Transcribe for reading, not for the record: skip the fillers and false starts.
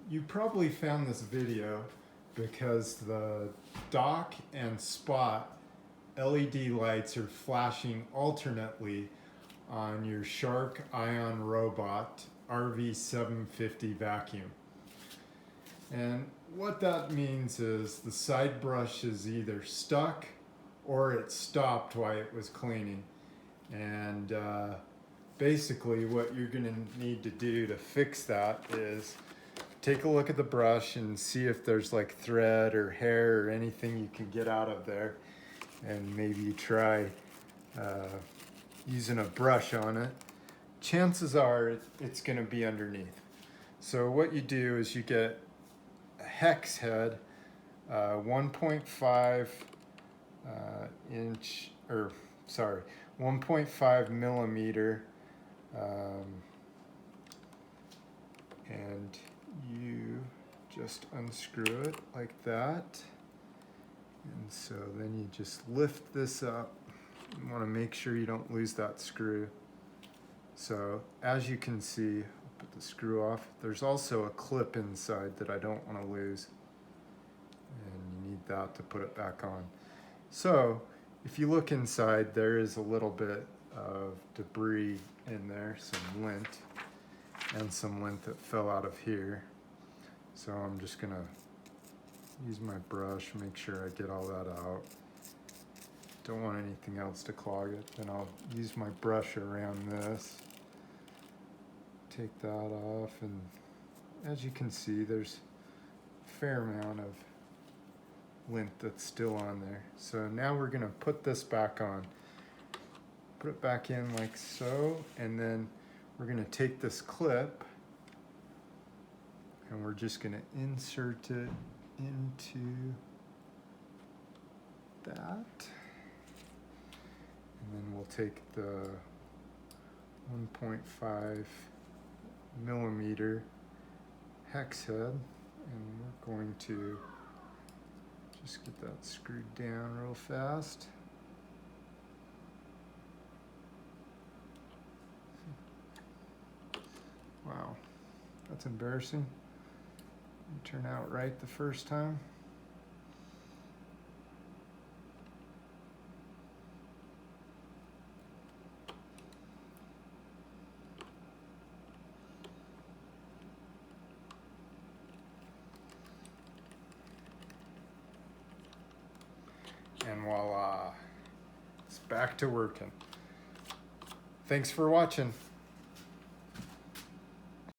You probably found this video because the dock and spot LED lights are flashing alternately on your Shark Ion Robot RV750 vacuum. And what that means is the side brush is either stuck or it stopped while it was cleaning. And basically what you're going to need to do to fix that is take a look at the brush and see if there's like thread or hair or anything you can get out of there, and maybe try using a brush on it. Chances are it's going to be underneath. So what you do is you get a hex head, 1.5 inch, or sorry, 1.5 millimeter, and you just unscrew it like that. And so then you just lift this up. You want to make sure you don't lose that screw. So as you can see, I'll put the screw off. There's also a clip inside that I don't want to lose. And you need that to put it back on. So if you look inside, there is a little bit of debris in there, some lint, and some lint that fell out of here. So I'm just gonna use my brush, make sure I get all that out. Don't want anything else to clog it. Then I'll use my brush around this, take that off, and as you can see, there's a fair amount of lint that's still on there. So now we're gonna put this back on. Put it back in like so, and then we're gonna take this clip and we're just gonna insert it into that. And then we'll take the 1.5 millimeter hex head, and we're going to just get that screwed down real fast. Wow, that's embarrassing. Didn't turn out right the first time. And voila, it's back to working. Thanks for watching.